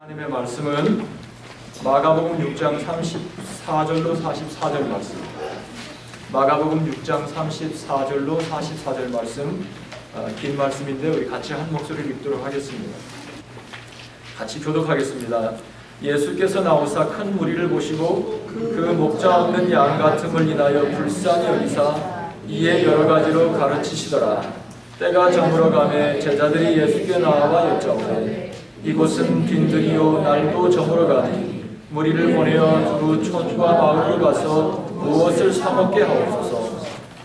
하나님의 말씀은 마가복음 6장 34절로 44절 말씀. 마가복음 6장 34절로 44절 말씀, 긴 말씀인데 우리 같이 한 목소리를 읽도록 하겠습니다. 같이 교독하겠습니다. 예수께서 나오사 큰 무리를 보시고 그 목자 없는 양 같음을 인하여 불쌍히 여기사 이에 여러 가지로 가르치시더라. 때가 저물어 가매 제자들이 예수께 나와 여짜오되 이곳은 빈들이요 날도 저물어 가니 무리를 보내어 두루 촌과 마을로 가서 무엇을 사 먹게 하옵소서.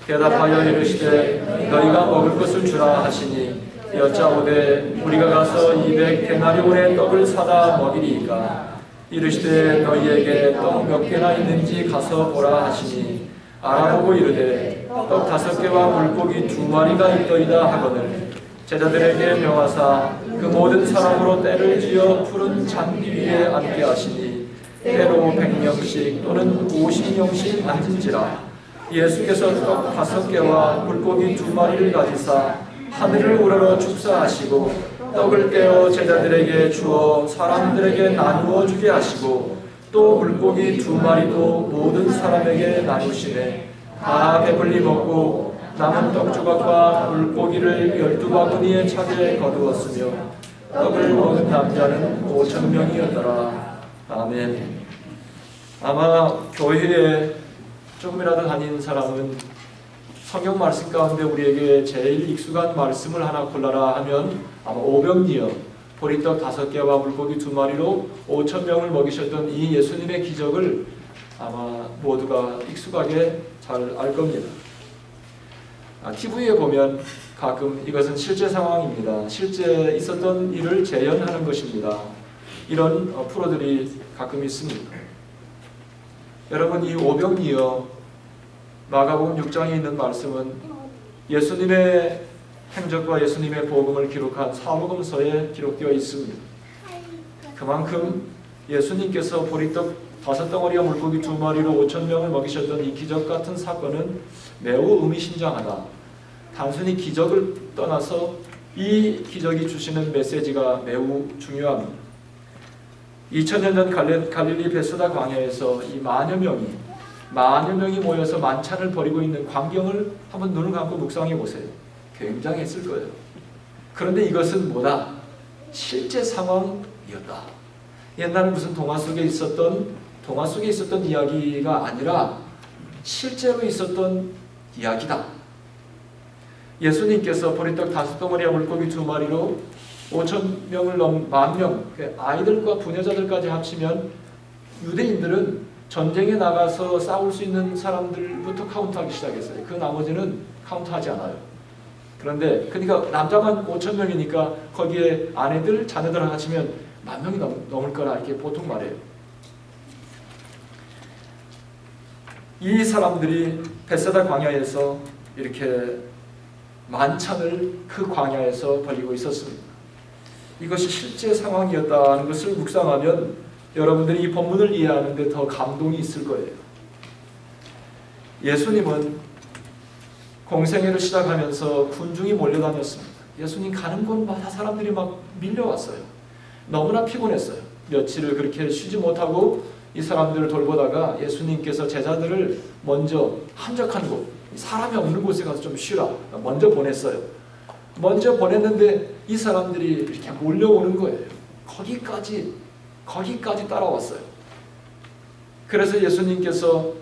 대답하여 이르시되 너희가 먹을 것을 주라 하시니 여짜오되 우리가 가서 200데나리온의 떡을 사다 먹이리이까. 이르시되 너희에게 떡 몇 개나 있는지 가서 보라 하시니 알아보고 이르되 떡 5개와 물고기 2마리가 있더이다 하거늘 제자들에게 명하사 그 모든 사람으로 때를 지어 푸른 잔디 위에 앉게 하시니 때로 100명씩 또는 50명씩 앉은지라. 예수께서 떡 5개와 물고기 2마리를 가지사 하늘을 우러러 축사하시고 떡을 떼어 제자들에게 주어 사람들에게 나누어 주게 하시고 또 물고기 2마리도 모든 사람에게 나누시네. 다 배불리 먹고 남은 떡 조각과 물고기를 12바구니에 차게 거두었으며 떡을 먹은 남자는 5,000명이었더라. 아멘. 아마 교회에 조금이라도 다닌 사람은 성경 말씀 가운데 우리에게 제일 익숙한 말씀을 하나 골라라 하면 아마 오병이어 보리떡 5개와 물고기 2마리로 5,000명을 먹이셨던 이 예수님의 기적을 아마 모두가 익숙하게 잘 알 겁니다. TV에 보면 가끔 이것은 실제 상황입니다. 실제 있었던 일을 재현하는 것입니다. 이런 프로들이 가끔 있습니다. 여러분, 이 오병이어 마가복음 6장에 있는 말씀은 예수님의 행적과 예수님의 복음을 기록한 사복음서에 기록되어 있습니다. 그만큼 예수님께서 보리떡 5덩어리와 물고기 2마리로 5,000명을 먹이셨던 이 기적 같은 사건은 매우 의미심장하다. 단순히 기적을 떠나서 이 기적이 주시는 메시지가 매우 중요합니다. 2000년 전 갈릴리 베스다 광야에서 이 만여 명이 모여서 만찬을 벌이고 있는 광경을 한번 눈을 감고 묵상해 보세요. 굉장했을 거예요. 그런데 이것은 뭐다? 실제 상황이었다. 옛날 무슨 동화 속에 있었던 이야기가 아니라 실제로 있었던 이야기다. 예수님께서 보리떡 5덩어리와 물고기 2마리로 5,000명을 넘은 10,000명, 아이들과 부녀자들까지 합치면 유대인들은 전쟁에 나가서 싸울 수 있는 사람들부터 카운트하기 시작했어요. 그 나머지는 카운트하지 않아요. 그런데 그러니까 남자만 5,000명이니까 거기에 아내들, 자녀들 합치면 10,000명이 넘을 거라 이렇게 보통 말해요. 이 사람들이 베세다 광야에서 이렇게 만찬을 그 광야에서 벌이고 있었습니다. 이것이 실제 상황이었다는 것을 묵상하면 여러분들이 이 본문을 이해하는 데 더 감동이 있을 거예요. 예수님은 공생애를 시작하면서 군중이 몰려다녔습니다. 예수님 가는 곳마다 사람들이 막 밀려왔어요. 너무나 피곤했어요. 며칠을 그렇게 쉬지 못하고 이 사람들을 돌보다가 예수님께서 제자들을 먼저 한적한 곳, 사람이 없는 곳에 가서 좀 쉬라 먼저 보냈어요. 먼저 보냈는데 이 사람들이 이렇게 몰려오는 거예요. 거기까지 따라왔어요. 그래서 예수님께서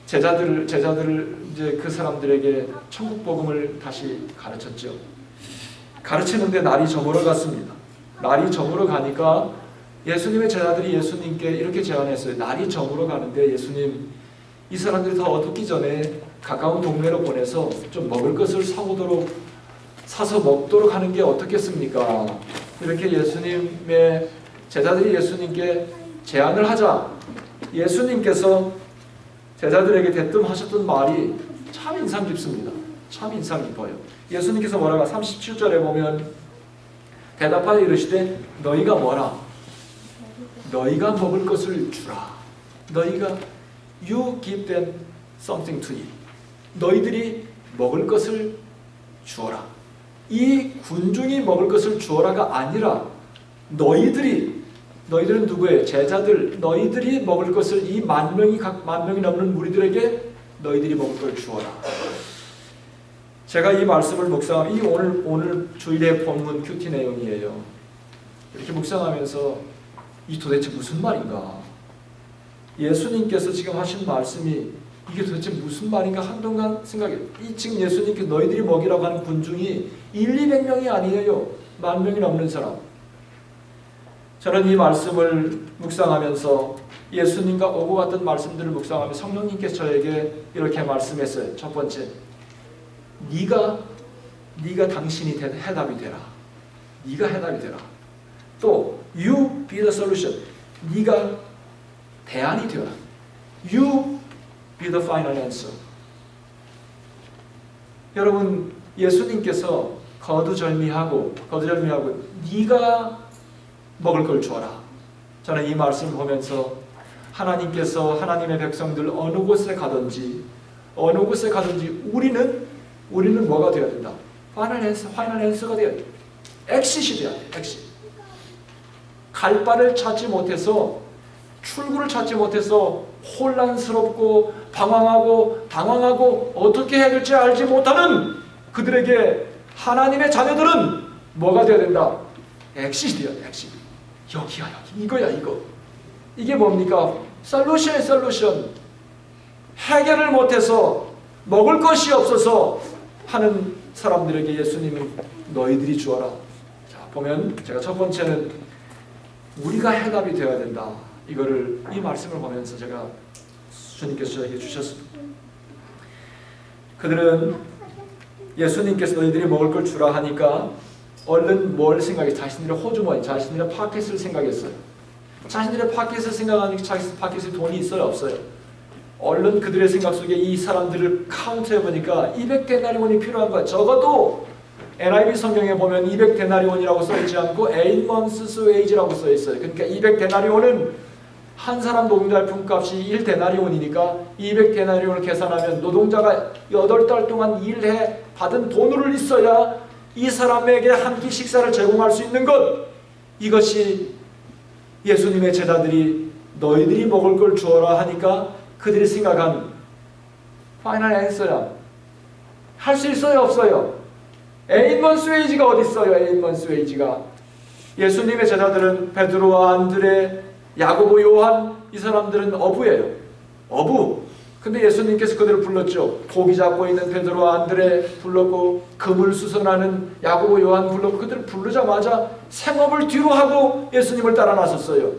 제자들을 이제 그 사람들에게 천국 복음을 다시 가르쳤죠. 가르치는데 날이 저물어 갔습니다. 날이 저물어 가니까 예수님의 제자들이 예수님께 이렇게 제안했어요. 날이 저물어 가는데 예수님, 이 사람들이 다 어둡기 전에 가까운 동네로 보내서 좀 먹을 것을 사서 먹도록 하는 게 어떻겠습니까? 이렇게 예수님의 제자들이 예수님께 제안을 하자 예수님께서 제자들에게 대뜸하셨던 말이 참 인상 깊습니다. 참 인상 깊어요. 예수님께서 뭐라고 37절에 보면 대답하여 이르시되 너희가 뭐라? 너희가 먹을 것을 주라. You give them something to eat. 너희들이 먹을 것을 주어라. 이 군중이 먹을 것을 주어라가 아니라 너희들이 너희들은 누구예요? 제자들. 너희들이 먹을 것을 이 만 명이 넘는 무리들에게 너희들이 먹을 걸 주어라. 제가 이 말씀을 묵상하면 이 오늘 주일의 본문 큐티 내용이에요. 이렇게 묵상하면서 이 도대체 무슨 말인가? 예수님께서 지금 하신 말씀이 이게 도대체 무슨 말인가 한동안 생각해요. 이 지금 예수님께서 너희들이 먹이라고 하는 군중이 200명이 아니에요. 만 명이 넘는 사람. 저는 이 말씀을 묵상하면서 예수님과 오고 갔던 말씀들을 묵상하며 성령님께서 저에게 이렇게 말씀했어요. 첫 번째, 네가 당신이 해답이 되라. 네가 해답이 되라. 또 you be the solution. 네가 대안이 되어라. You be the final answer. 여러분, 예수님께서 거두절미하고 네가 먹을 걸 주어라. 저는 이 말씀을 보면서 하나님께서 하나님의 백성들 어느 곳에 가든지 우리는 뭐가 되어야 된다? 파이널 앤서가 되어야 돼. 엑싯이 되어야 돼. 엑싯. 갈 바를 찾지 못해서, 출구를 찾지 못해서 혼란스럽고 방황하고 당황하고 어떻게 해야 될지 알지 못하는 그들에게 하나님의 자녀들은 뭐가 되어야 된다? 엑싯이 되어야 돼. 엑싯. 여기야, 여기. 이거야, 이거. 이게 뭡니까? 솔루션. 해결을 못해서 먹을 것이 없어서 하는 사람들에게 예수님은 너희들이 주어라. 자, 보면 제가 첫 번째는 우리가 해답이 되어야 된다. 이거를 이 말씀을 보면서 제가 주님께서 저에게 주셨습니다. 그들은 예수님께서 너희들이 먹을 걸 주라 하니까 얼른 뭘 생각해? 자신들의 호주머니, 자신들의 파켓을 생각했어요. 자신들의 파켓을 생각하니까 자기 파켓에 돈이 있어요, 없어요? 얼른 그들의 생각 속에 이 사람들을 카운트해 보니까 200데나리온이 필요한 거야. 적어도 NIV 성경에 보면 200데나리온이라고 써 있지 않고 8 months wage라고 써 있어요. 그러니까 200데나리온은 한 사람 노동자의 품값이 1데나리온이니까 200데나리온을 계산하면 노동자가 8달 동안 일해 받은 돈을 있어야 이 사람에게 한 끼 식사를 제공할 수 있는 것. 이것이 예수님의 제자들이 너희들이 먹을 걸 주어라 하니까 그들이 생각한 파이널 앤서야. 할 수 있어요, 없어요? 8 months wage가 어디 있어요? 8 months wage가. 예수님의 제자들은 베드로와 안드레, 야고보, 요한, 이 사람들은 어부예요. 어부. 근데 예수님께서 그들을 불렀죠. 고기 잡고 있는 베드로와 안드레 불렀고, 금을 수선하는 야고보, 요한 불렀고, 그들을 부르자마자 생업을 뒤로 하고 예수님을 따라 나섰어요.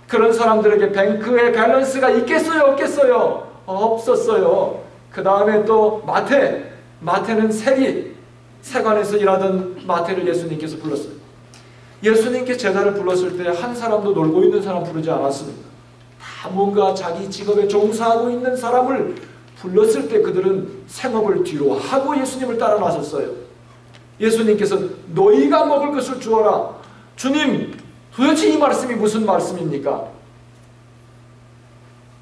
그런 사람들에게 뱅크의 밸런스가 있겠어요, 없겠어요? 없었어요. 그 다음에 또 마태는 세관에서 일하던 마태를 예수님께서 불렀어요. 예수님께 제자를 불렀을 때 한 사람도 놀고 있는 사람 부르지 않았습니다. 다 뭔가 자기 직업에 종사하고 있는 사람을 불렀을 때 그들은 생업을 뒤로 하고 예수님을 따라 나섰어요. 예수님께서 너희가 먹을 것을 주어라. 주님, 도대체 이 말씀이 무슨 말씀입니까?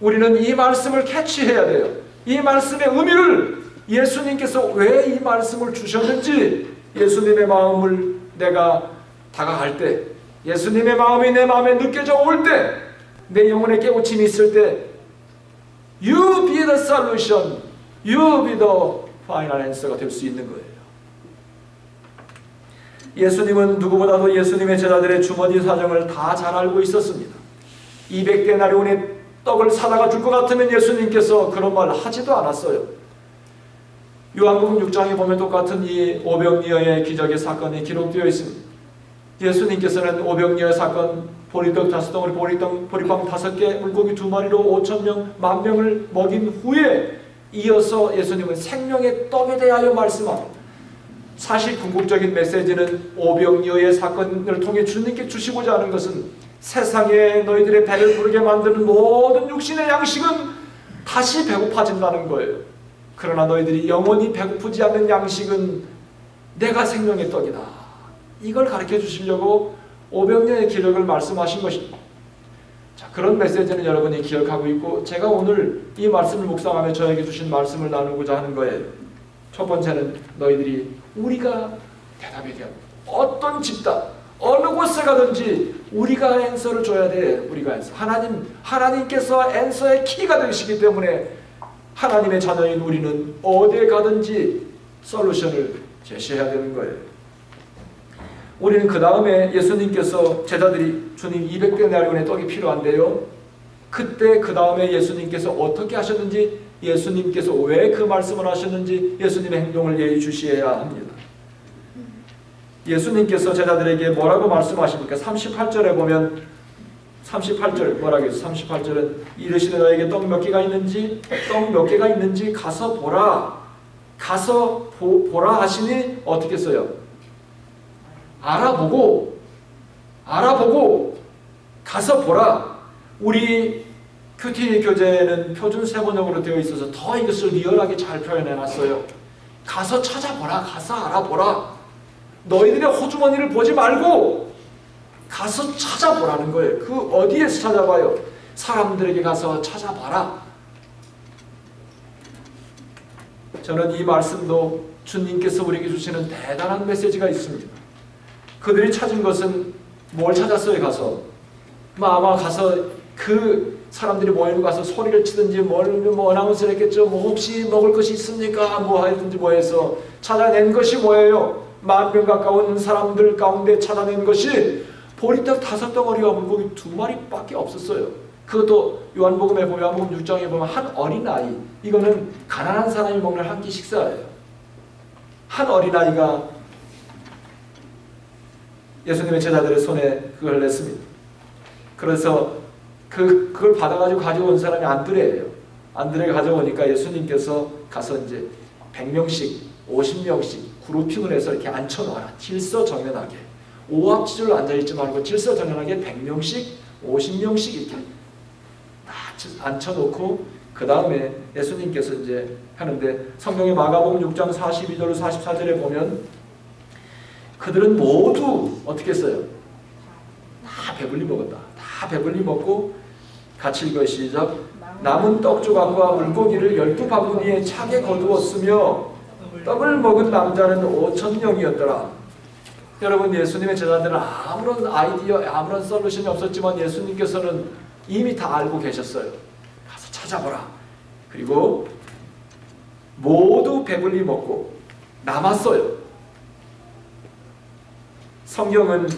우리는 이 말씀을 캐치해야 돼요. 이 말씀의 의미를, 예수님께서 왜 이 말씀을 주셨는지, 예수님의 마음을 내가 다가갈 때, 예수님의 마음이 내 마음에 느껴져 올 때, 내 영혼에 깨우침이 있을 때, You be the solution, You be the final answer가 될 수 있는 거예요. 예수님은 누구보다도 예수님의 제자들의 주머니 사정을 다 잘 알고 있었습니다. 200데나리온의 떡을 사다가 줄 것 같으면 예수님께서 그런 말 하지도 않았어요. 요한복음 6장에 보면 똑같은 이 오병이어의 기적의 사건이 기록되어 있습니다. 예수님께서는 오병이어 사건, 보리떡 5덩어리, 보리빵 5개, 물고기 2마리로 5,000명, 10,000명을 먹인 후에 이어서 예수님은 생명의 떡에 대하여 말씀합니다. 사실 궁극적인 메시지는 오병이어의 사건을 통해 주님께 주시고자 하는 것은 세상에 너희들의 배를 부르게 만드는 모든 육신의 양식은 다시 배고파진다는 거예요. 그러나 너희들이 영원히 배고프지 않는 양식은 내가 생명의 떡이다. 이걸 가르쳐 주시려고 오병이어의 기적을 말씀하신 것입니다. 자, 그런 메시지는 여러분이 기억하고 있고, 제가 오늘 이 말씀을 묵상하며 저에게 주신 말씀을 나누고자 하는 거예요. 첫 번째는 너희들이 우리가 대답해야 돼요. 어떤 집단, 어느 곳에 가든지 우리가 앤서를 줘야 돼. 우리가 앤서. 하나님께서 앤서의 키가 되시기 때문에 하나님의 자녀인 우리는 어디에 가든지 솔루션을 제시해야 되는 거예요. 우리는 그 다음에 예수님께서 제자들이 주님 200데나리온의 떡이 필요한데요. 그때 그 다음에 예수님께서 어떻게 하셨는지, 예수님께서 왜 그 말씀을 하셨는지 예수님의 행동을 예의주시해야 합니다. 예수님께서 제자들에게 뭐라고 말씀하십니까? 38절에 보면 38절 뭐라고 해서 38절은 이르시되 너에게 떡 몇 개가 있는지 가서 보라. 가서 보라 하시니 어떻게 써요? 알아보고 가서 보라. 우리 큐티 교재는 표준 세번역으로 되어 있어서 더 이것을 리얼하게 잘 표현해놨어요. 가서 찾아보라. 가서 알아보라. 너희들의 호주머니를 보지 말고 가서 찾아보라는 거예요. 그 어디에서 찾아봐요? 사람들에게 가서 찾아봐라. 저는 이 말씀도 주님께서 우리에게 주시는 대단한 메시지가 있습니다. 그들이 찾은 것은 뭘 찾았어요? 가서 아마 가서 그 사람들이 모이는 가서 소리를 치든지 뭐 어나운스를 했겠죠. 뭐 혹시 먹을 것이 있습니까? 뭐 하든지 뭐 해서 찾아낸 것이 뭐예요? 10,000명 가까운 사람들 가운데 찾아낸 것이 보리떡 5덩어리와 물고기 2마리밖에 없었어요. 그것도 요한복음에 보면, 요한복음 6장에 보면 한 어린아이, 이거는 가난한 사람이 먹는 한 끼 식사예요. 한 어린아이가 예수님의 제자들의 손에 그걸 냈습니다. 그래서 그걸 받아가지고 가져온 사람이 안드레예요. 안드레가 가져오니까 예수님께서 가서 이제 100명씩 50명씩 그룹핑을 해서 이렇게 앉혀놓아라. 질서정연하게. 오합지졸로 앉아있지 말고 질서정연하게 100명씩 50명씩 이렇게 앉혀놓고 그 다음에 예수님께서 이제 하는데, 성경의 마가복음 6장 42절 44절에 보면 그들은 모두 어떻게 했어요? 다 배불리 먹었다. 다 배불리 먹고 같이 읽어요. 시작. 남은 떡 조각과 물고기를 12바구니에 차게 거두었으며 떡을 먹은 남자는 5,000명이었더라. 여러분, 예수님의 제자들은 아무런 아이디어, 아무런 솔루션이 없었지만 예수님께서는 이미 다 알고 계셨어요. 가서 찾아보라. 그리고 모두 배불리 먹고 남았어요. 성경은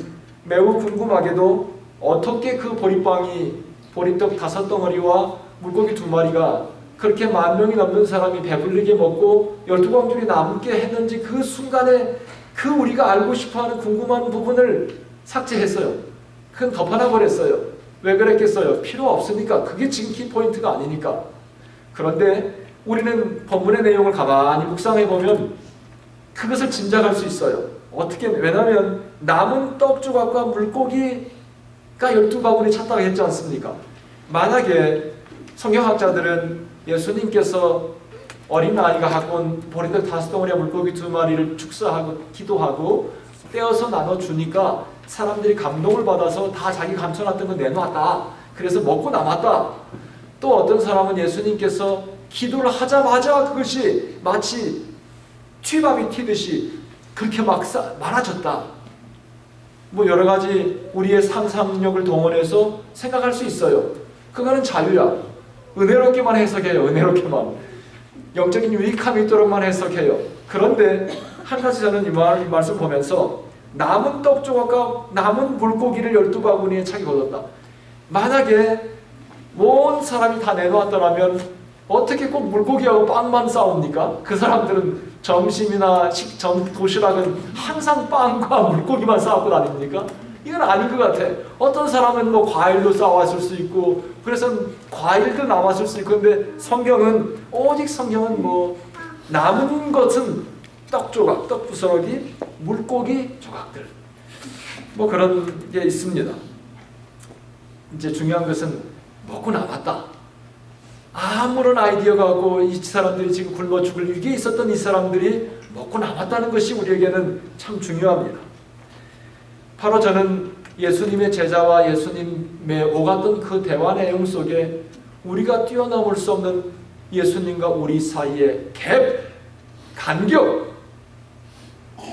매우 궁금하게도 어떻게 그 보리떡 5덩어리와 물고기 2마리가 그렇게 10,000명이 넘는 사람이 배불리게 먹고 12광줄이 남게 했는지 그 순간에 그 우리가 알고 싶어하는 궁금한 부분을 삭제했어요. 그건 덮어놔버렸어요. 왜 그랬겠어요? 필요 없으니까. 그게 지금 키포인트가 아니니까. 그런데 우리는 본문의 내용을 가만히 묵상해보면 그것을 짐작할 수 있어요. 어떻게? 왜냐하면 남은 떡 조각과 물고기가 12바구니 찾다고 했지 않습니까? 만약에 성경학자들은 예수님께서 어린아이가 갖고 온 보리떡 5덩어리와 물고기 2마리를 축사하고 기도하고 떼어서 나눠주니까 사람들이 감동을 받아서 다 자기 감춰놨던 거 내놓았다. 그래서 먹고 남았다. 또 어떤 사람은 예수님께서 기도를 하자마자 그것이 마치 튀밥이 튀듯이 그렇게 막 많아졌다. 뭐 여러 가지 우리의 상상력을 동원해서 생각할 수 있어요. 그거는 자유야. 은혜롭게만 해석해요. 은혜롭게만. 영적인 유익함이 있도록만 해석해요. 그런데 한 가지 저는 이 말씀 보면서 남은 떡 조각과 남은 물고기를 12바구니에 차게 거뒀다. 만약에 온 사람이 다 내놓았더라면 어떻게 꼭 물고기하고 빵만 싸웁니까? 그 사람들은 점심이나 도시락은 항상 빵과 물고기만 싸갖고 다닙니까? 이건 아닌 것 같아. 어떤 사람은 뭐 과일로 싸왔을 수 있고, 그래서 과일도 남았을 수 있고, 근데 오직 성경은 뭐 남은 것은 떡 조각, 떡 부스러기, 물고기 조각들, 뭐 그런 게 있습니다. 이제 중요한 것은 먹고 남았다. 아무런 아이디어가 없고 이 사람들이 지금 굶어 죽을 위기에 있었던 이 사람들이 먹고 남았다는 것이 우리에게는 참 중요합니다. 바로 저는 예수님의 제자와 예수님의 오갔던 그 대화 내용 속에 우리가 뛰어넘을 수 없는 예수님과 우리 사이의 갭, 간격,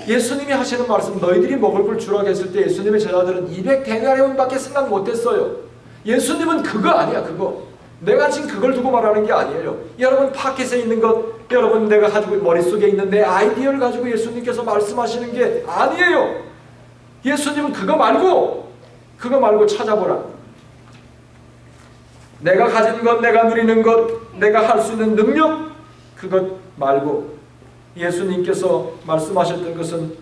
예수님이 하시는 말씀, 너희들이 먹을 걸 주라고 했을 때 예수님의 제자들은 200데나리온밖에 생각 못했어요. 예수님은 그거 아니야. 그거 내가 지금 그걸 두고 말하는 게 아니에요. 여러분 파켓에 있는 것, 여러분 내가 가지고 머릿속에 있는 내 아이디어를 가지고 예수님께서 말씀하시는 게 아니에요. 예수님은 그거 말고 찾아보라. 내가 가진 것, 내가 누리는 것, 내가 할 수 있는 능력, 그것 말고 예수님께서 말씀하셨던 것은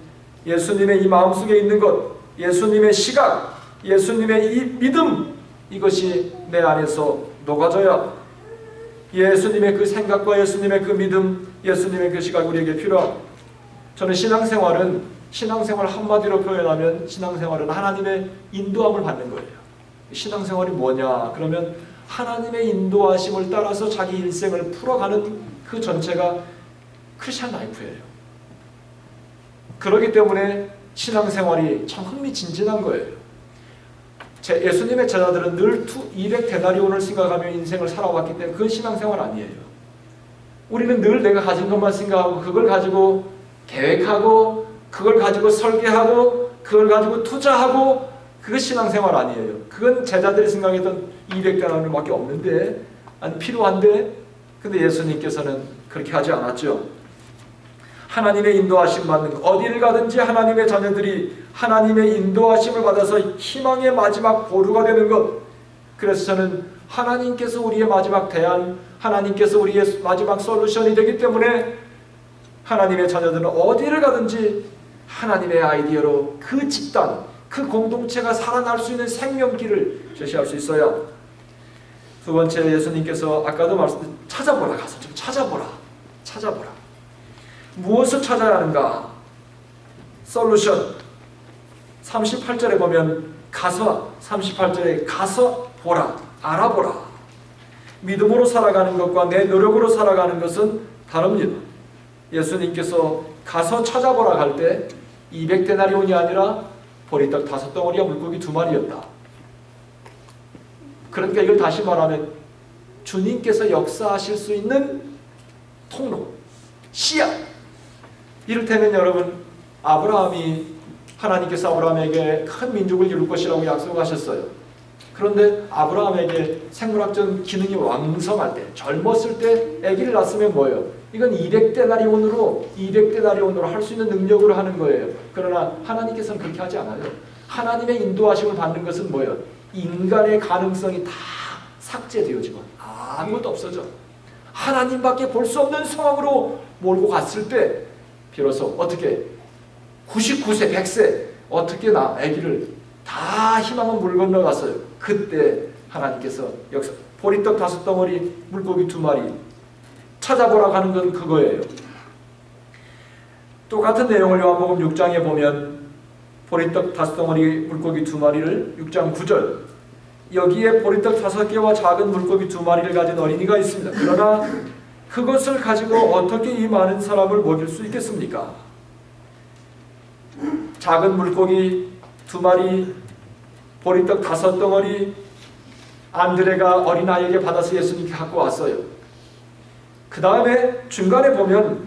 예수님의 이 마음속에 있는 것, 예수님의 시각, 예수님의 이 믿음, 이것이 내 안에서 녹아져야 예수님의 그 생각과 예수님의 그 믿음, 예수님의 그 시각이 우리에게 필요합니다. 저는 신앙생활 한마디로 표현하면 신앙생활은 하나님의 인도함을 받는 거예요. 신앙생활이 뭐냐? 그러면 하나님의 인도하심을 따라서 자기 일생을 풀어가는 그 전체가 크리스천 라이프예요. 그렇기 때문에 신앙생활이 참 흥미진진한 거예요. 예수님의 제자들은 늘 200데나리온을 생각하며 인생을 살아왔기 때문에 그건 신앙생활 아니에요. 우리는 늘 내가 가진 것만 생각하고 그걸 가지고 계획하고 그걸 가지고 설계하고 그걸 가지고 투자하고 그것 신앙생활 아니에요. 그건 제자들이 생각했던 200데나리온밖에 없는데 아니 필요한데 근데 예수님께서는 그렇게 하지 않았죠. 하나님의 인도하심 받는 것, 어디를 가든지 하나님의 자녀들이 하나님의 인도하심을 받아서 희망의 마지막 보루가 되는 것. 그래서 저는 하나님께서 우리의 마지막 대안, 하나님께서 우리의 마지막 솔루션이 되기 때문에 하나님의 자녀들은 어디를 가든지 하나님의 아이디어로 그 집단, 그 공동체가 살아날 수 있는 생명길을 제시할 수 있어야. 두 번째, 예수님께서 아까도 말씀드린 찾아보라, 가서 좀 찾아보라. 무엇을 찾아야 하는가? 솔루션. 38절에 보면 가서, 38절에 가서 보라, 알아보라. 믿음으로 살아가는 것과 내 노력으로 살아가는 것은 다릅니다. 예수님께서 가서 찾아보라 할 때 200데나리온이 아니라 보리떡 5덩어리와 물고기 2마리였다. 그러니까 이걸 다시 말하면 주님께서 역사하실 수 있는 통로, 씨앗. 이를테면 여러분, 하나님께서 아브라함에게 큰 민족을 이룰 것이라고 약속하셨어요. 그런데 아브라함에게 생물학적 기능이 왕성할 때, 젊었을 때 아기를 낳았으면 뭐예요? 이건 200데나리온으로 할 수 있는 능력으로 하는 거예요. 그러나 하나님께서는 그렇게 하지 않아요. 하나님의 인도하심을 받는 것은 뭐예요? 인간의 가능성이 다 삭제되어지고 아무것도 없어져. 하나님밖에 볼 수 없는 상황으로 몰고 갔을 때 비로소 어떻게 99세, 100세 어떻게 나 아기를 다 희망은 물 건너갔어요. 그때 하나님께서 역사 보리떡 5덩어리, 물고기 2마리 찾아보라고 하는 건 그거예요. 똑같은 내용을 요한복음 6장에 보면 보리떡 5덩어리, 물고기 2마리를 6장 9절 여기에 보리떡 5개와 작은 물고기 2마리를 가진 어린이가 있습니다. 그러나 그것을 가지고 어떻게 이 많은 사람을 먹일 수 있겠습니까? 작은 물고기 2마리, 보리떡 5덩어리, 안드레가 어린아이에게 받아서 예수님께 갖고 왔어요. 그 다음에 중간에 보면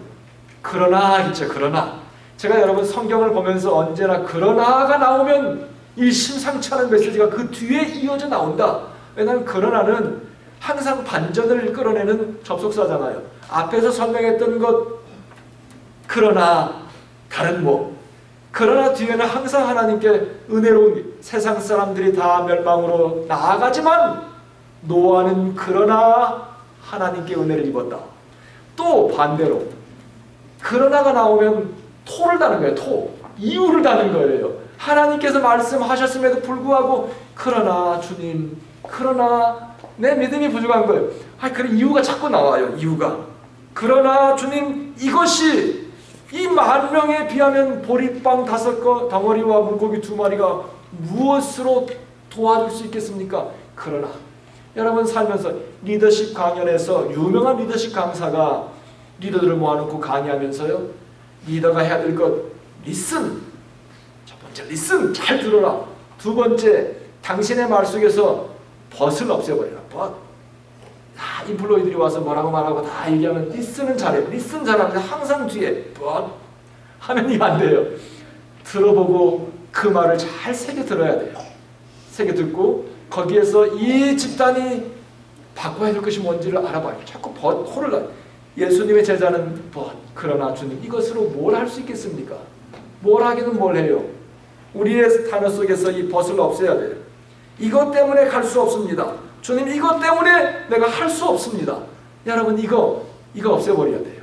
그러나 있죠. 그러나 제가 여러분 성경을 보면서 언제나 그러나가 나오면 이 심상치 않은 메시지가 그 뒤에 이어져 나온다. 왜냐하면 그러나는 항상 반전을 끌어내는 접속사잖아요. 앞에서 설명했던 것 그러나 다른 뭐 그러나 뒤에는 항상 하나님께 은혜로운 세상 사람들이 다 멸망으로 나아가지만 노아는 그러나 하나님께 은혜를 입었다. 또 반대로 그러나가 나오면 토를 다는 거예요. 토. 이유를 다는 거예요. 하나님께서 말씀하셨음에도 불구하고 그러나 주님, 그러나 내 믿음이 부족한 거예요. 그런 이유가 자꾸 나와요. 이유가. 그러나 주님, 이것이 이 10,000명에 비하면 보리빵 5덩어리와 물고기 2마리가 무엇으로 도와줄 수 있겠습니까? 그러나 여러분 살면서 리더십 강연에서 유명한 리더십 강사가 리더들을 모아놓고 강의하면서요. 리더가 해야 될 것 리슨. 첫 번째 리슨, 잘 들어라. 두 번째, 당신의 말 속에서 벗을 없애버려라. 벗. 다 인플루이들이 와서 뭐라고 말하고 다 얘기하면 리슨은 잘해. 리슨 잘하면 항상 뒤에 벗. 하면 이거 안 돼요. 들어보고 그 말을 잘 새겨 들어야 돼요. 새겨 듣고 거기에서 이 집단이 바꿔야 될 것이 뭔지를 알아봐요. 자꾸 혼을 나. 예수님의 제자는 그러나 주님 이것으로 뭘 할 수 있겠습니까? 뭘 하기는 뭘 해요. 우리의 단어 속에서 이 벗을 없애야 돼요. 이것 때문에 갈 수 없습니다. 주님 이것 때문에 내가 할 수 없습니다. 여러분 이거 없애버려야 돼요.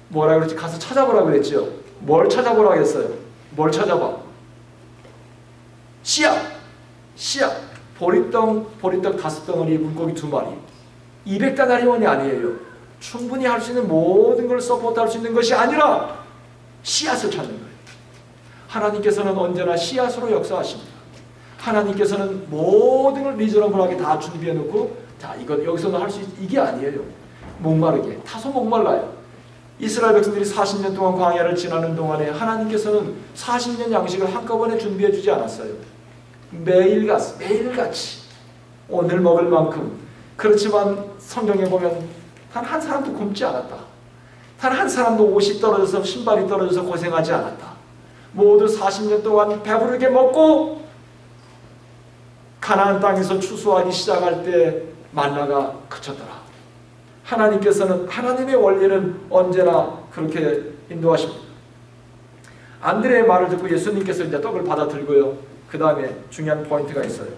뭐라 그랬지? 가서 찾아보라 그랬죠. 뭘 찾아보라 했어요? 뭘 찾아봐? 씨앗. 보리떡 5덩어리, 물고기 2마리. 200데나리온이 아니에요. 충분히 할 수 있는 모든 걸 서포트할 수 있는 것이 아니라 씨앗을 찾는 거예요. 하나님께서는 언제나 씨앗으로 역사하십니다. 하나님께서는 모든 걸 리저너블하게 다 준비해 놓고 자 이거 여기서는 할 수 이게 아니에요. 목마르게 다소 목말라요. 이스라엘 백성들이 40년 동안 광야를 지나는 동안에 하나님께서는 40년 양식을 한꺼번에 준비해 주지 않았어요. 매일같이 오늘 먹을 만큼. 그렇지만 성경에 보면 단 한 사람도 굶지 않았다. 단 한 사람도 옷이 떨어져서 신발이 떨어져서 고생하지 않았다. 모두 40년 동안 배부르게 먹고 가나안 땅에서 추수하기 시작할 때 만나가 그쳤더라. 하나님께서는 하나님의 원리는 언제나 그렇게 인도하십니다. 안드레의 말을 듣고 예수님께서 이제 떡을 받아들고요. 그 다음에 중요한 포인트가 있어요.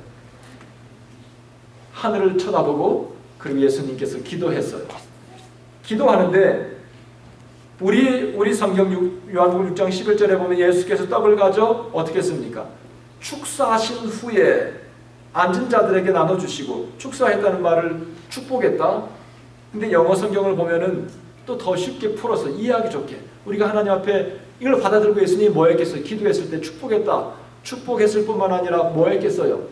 하늘을 쳐다보고 그리고 예수님께서 기도했어요. 기도하는데 우리 성경 요한복음 6장 11절에 보면 예수께서 떡을 가져 어떻게 했습니까? 축사하신 후에 앉은 자들에게 나눠주시고 축사했다는 말을 축복했다. 근데 영어 성경을 보면은 또 더 쉽게 풀어서 이해하기 좋게 우리가 하나님 앞에 이걸 받아들고 예수님이 뭐 했겠어요? 기도했을 때 축복했다. 축복했을 뿐만 아니라 뭐 했겠어요?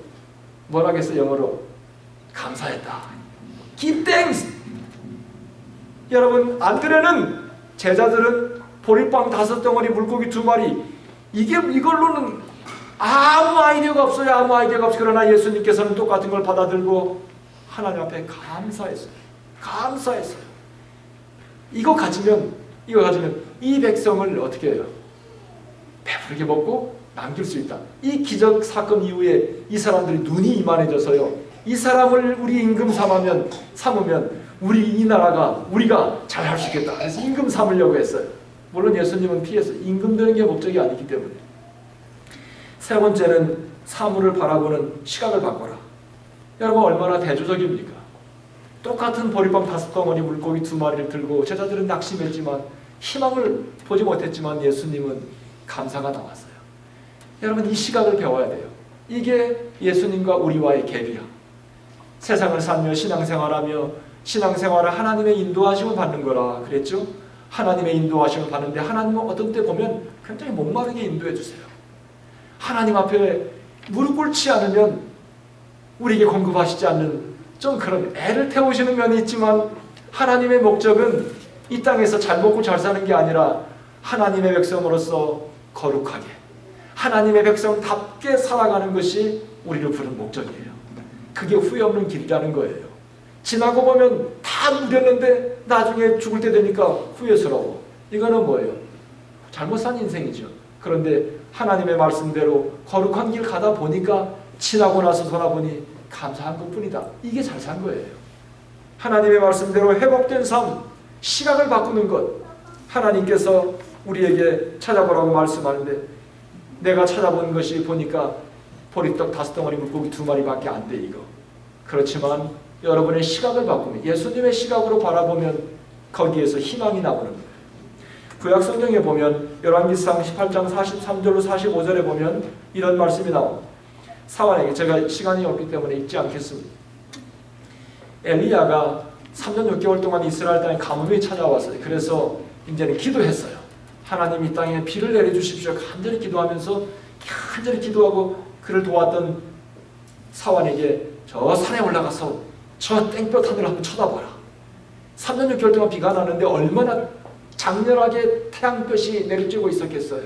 뭐라 하겠어요? 영어로 감사했다. Give thanks. 여러분 안드레는 제자들은 보리빵 5덩어리 물고기 2마리 이걸로는 아무 아이디어가 없어요. 아무 아이디어가 없어요. 그러나 예수님께서는 똑같은 걸 받아들고 하나님 앞에 감사했어요. 이거 가지면 이 백성을 어떻게 해요? 배부르게 먹고 남길 수 있다. 이 기적 사건 이후에 이 사람들이 눈이 이만해져서요. 이 사람을 우리 임금 삼으면 이 나라가 우리가 잘 할 수 있겠다. 그래서 임금 삼으려고 했어요. 물론 예수님은 피해서 임금 되는 게 목적이 아니기 때문에. 세 번째는 사물을 바라보는 시각을 바꿔라. 여러분 얼마나 대조적입니까? 똑같은 보리빵 5덩어리 물고기 2마리를 들고 제자들은 낙심했지만 희망을 보지 못했지만 예수님은 감사가 나왔어요. 여러분 이 시각을 배워야 돼요. 이게 예수님과 우리와의 갭이야. 세상을 살며 신앙생활을 하나님의 인도하심을 받는 거라 그랬죠. 하나님의 인도하심을 받는데 하나님은 어떤 때 보면 굉장히 목마르게 인도해 주세요. 하나님 앞에 무릎 꿇지 않으면 우리에게 공급하시지 않는 좀 그런 애를 태우시는 면이 있지만 하나님의 목적은 이 땅에서 잘 먹고 잘 사는 게 아니라 하나님의 백성으로서 거룩하게 하나님의 백성답게 살아가는 것이 우리를 부른 목적이에요. 그게 후회 없는 길이라는 거예요. 지나고 보면 다 누렸는데 나중에 죽을 때 되니까 후회스러워. 이거는 뭐예요? 잘못 산 인생이죠. 그런데 하나님의 말씀대로 거룩한 길 가다 보니까 지나고 나서 돌아보니 감사한 것뿐이다. 이게 잘 산 거예요. 하나님의 말씀대로 회복된 삶, 시각을 바꾸는 것. 하나님께서 우리에게 찾아보라고 말씀하는데 내가 찾아본 것이 보니까 보리떡 5덩어리 물고기 2마리밖에 안 돼 이거. 그렇지만 여러분의 시각을 바꾸면 예수님의 시각으로 바라보면 거기에서 희망이 나오는 거예요. 구약 성경에 보면 열왕기상 18장 43절로 45절에 보면 이런 말씀이 나옵니다. 사환에게 제가 시간이 없기 때문에 읽지 않겠습니다. 엘리야가 3년 6개월 동안 이스라엘 땅에 가뭄이 찾아왔어요. 그래서 이제는 기도했어요. 하나님 이 땅에 비를 내려주십시오. 간절히 기도하면서 간절히 기도하고 그를 도왔던 사환에게 저 산에 올라가서 저 땡볕 하늘을 한번 쳐다봐라. 3년 6개월 동안 비가 나는데 얼마나 장렬하게 태양볕이 내리쬐고 있었겠어요.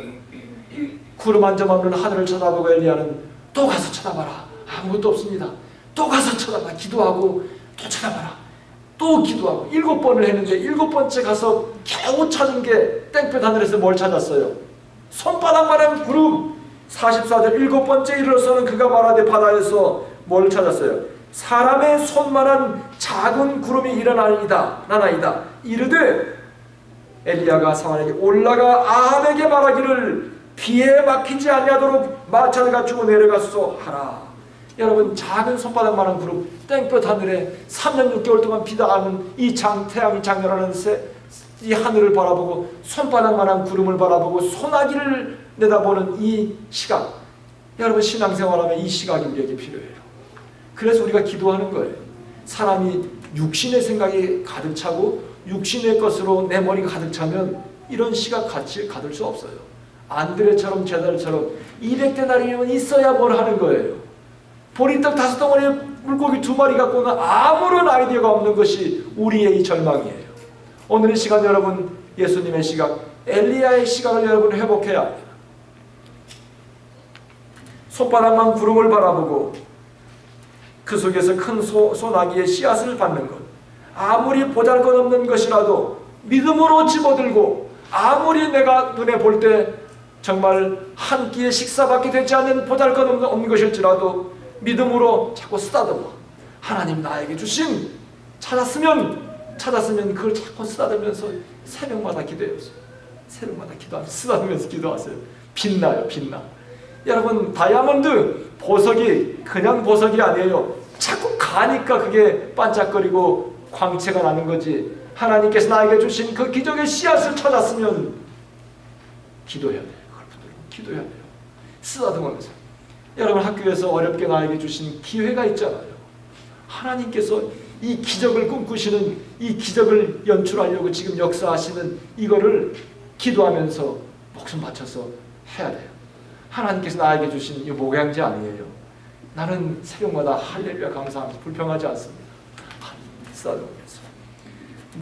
구름 한 점 없는 하늘을 쳐다보고 엘리야는 또 가서 쳐다봐라. 아무것도 없습니다. 또 가서 쳐다봐. 기도하고 또 쳐다봐라. 또 기도하고 7번을 했는데 7번째 가서 겨우 찾은 게 땡볕 하늘에서 뭘 찾았어요? 손바닥만한 구름. 44절 7번째 이르러서는 그가 말하되 바다에서 뭘 찾았어요? 사람의 손만한 작은 구름이 일어나나이다. 이르되 엘리야가 사만에게 올라가 아합에게 말하기를 비에 막히지 아니하도록 마차를 갖추고 내려가소서 하라. 여러분, 작은 손바닥만한 구름, 땡볕 하늘에 3년 6개월 동안 비가 하는 이 태양이 장렬하는 이 하늘을 바라보고 손바닥만한 구름을 바라보고 소나기를 내다보는 이 시각, 여러분 신앙생활하면 이 시각이 우리에게 필요해요. 그래서 우리가 기도하는 거예요. 사람이 육신의 생각이 가득 차고 육신의 것으로 내 머리가 가득 차면 이런 시각 같이 가질 수 없어요. 안드레처럼 제자들처럼 200데나리온 있어야 뭘 하는 거예요. 보리떡 5덩어리에 물고기 2마리 갖고는 아무런 아이디어가 없는 것이 우리의 이 절망이에요. 오늘 이 시간 여러분, 예수님의 시각, 엘리야의 시각을 여러분 회복해야 합니다. 손바닥만 구름을 바라보고 그 속에서 큰 소나기의 씨앗을 받는 것, 아무리 보잘것없는 것이라도 믿음으로 집어들고, 아무리 내가 눈에 볼 때 정말 한 끼의 식사밖에 되지 않는 보잘것없는 것일지라도 믿음으로 자꾸 쓰다듬어. 하나님 나에게 주신 찾았으면 그걸 자꾸 쓰다듬으면서 새벽마다 기도해요. 새벽마다 기도하면서 쓰다듬으면서 기도하세요. 빛나요, 빛나. 여러분, 다이아몬드 보석이 그냥 보석이 아니에요. 자꾸 가니까 그게 반짝거리고 광채가 나는 거지. 하나님께서 나에게 주신 그 기적의 씨앗을 찾았으면 기도해야 돼요. 그걸 붙들고 기도해야 돼요. 쓰다듬으면서. 여러분, 학교에서 어렵게 나에게 주신 기회가 있잖아요. 하나님께서 이 기적을 꿈꾸시는, 이 기적을 연출하려고 지금 역사하시는 이거를 기도하면서 목숨 바쳐서 해야 돼요. 하나님께서 나에게 주신 이 목양지 아니에요. 나는 새벽마다 할렐루야 감사하면서 불평하지 않습니다. 쓰다듬으면서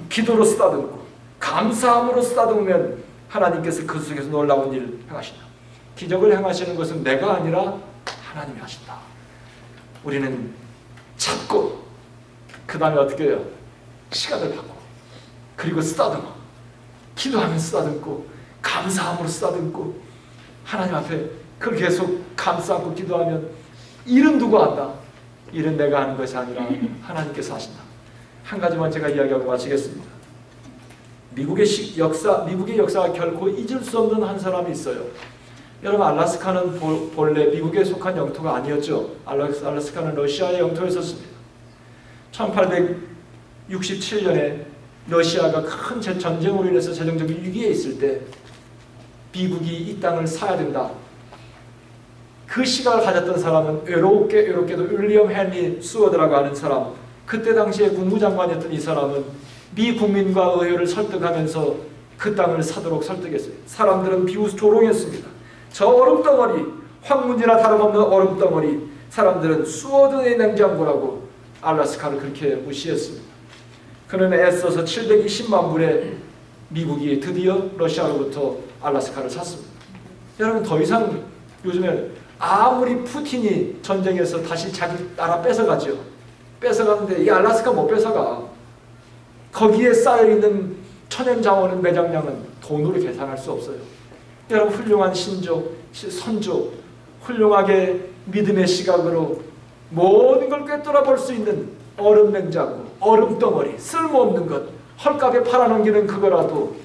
기도로 쓰다듬고 감사함으로 쓰다듬으면 하나님께서 그 속에서 놀라운 일을 행하신다. 기적을 행하시는 것은 내가 아니라 하나님이 하신다. 우리는 찾고 그 다음에 어떻게 해요? 시간을 받고 그리고 쓰다듬어. 기도하면 쓰다듬고 감사함으로 쓰다듬고 하나님 앞에 그걸 계속 감싸고 기도하면 일은 누가 한다? 일은 내가 하는 것이 아니라 하나님께서 하신다. 한 가지만 제가 이야기하고 마치겠습니다. 미국의 역사가 결코 잊을 수 없는 한 사람이 있어요. 여러분, 알래스카는 본래 미국에 속한 영토가 아니었죠. 알래스카는 러시아의 영토에 있었습니다. 1867년에 러시아가 큰 전쟁으로 인해서 재정적인 위기에 있을 때 미국이 이 땅을 사야 된다. 그 시각을 가졌던 사람은 외롭게도 윌리엄 헨리 수어드라고 하는 사람, 그때 당시에 국무장관이었던 이 사람은 미 국민과 의회를 설득하면서 그 땅을 사도록 설득했어요. 사람들은 비웃 조롱했습니다. 저 얼음덩어리, 황문지나 다름없는 얼음덩어리, 사람들은 수어드의 냉장고라고 알래스카를 그렇게 무시했습니다. 그는 애써서 720만 불에 미국이 드디어 러시아로부터 알래스카를 샀습니다. 여러분, 더 이상 요즘에 아무리 푸틴이 전쟁에서 다시 자기 나라 뺏어가죠. 뺏어가는데 이 알래스카 못 뺏어가. 거기에 쌓여있는 천연자원은 매장량은 돈으로 계산할 수 없어요. 여러분, 훌륭한 선조, 훌륭하게 믿음의 시각으로 모든 걸 꿰뚫어 볼 수 있는 얼음 냉장고, 얼음 덩어리, 쓸모없는 것, 헐값에 팔아넘기는 그거라도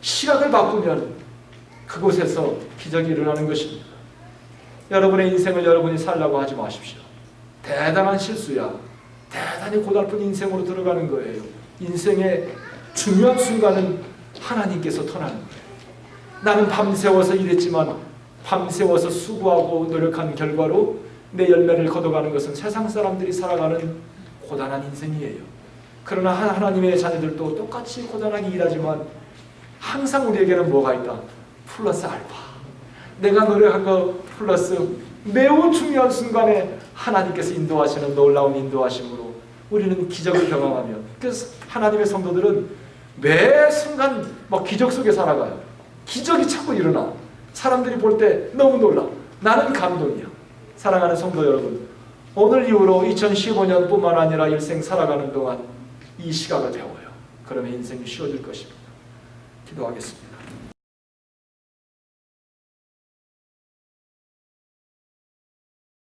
시각을 바꾸면 그곳에서 기적이 일어나는 것입니다. 여러분의 인생을 여러분이 살라고 하지 마십시오. 대단한 실수야. 대단히 고달픈 인생으로 들어가는 거예요. 인생의 중요한 순간은 하나님께서 터나는 거예요. 나는 밤새워서 일했지만 밤새워서 수고하고 노력한 결과로 내 열매를 거둬가는 것은 세상 사람들이 살아가는 고단한 인생이에요. 그러나 하나님의 자녀들도 똑같이 고단하게 일하지만 항상 우리에게는 뭐가 있다? 플러스 알파. 내가 노력한 거 플러스 매우 중요한 순간에 하나님께서 인도하시는 놀라운 인도하심으로 우리는 기적을 경험하며, 그래서 하나님의 성도들은 매 순간 막 기적 속에 살아가요. 기적이 자꾸 일어나. 사람들이 볼 때 너무 놀라. 나는 감동이야. 사랑하는 성도 여러분, 오늘 이후로 2015년뿐만 아니라 일생 살아가는 동안 이 시각을 배워요. 그러면 인생이 쉬워질 것입니다. 기도하겠습니다.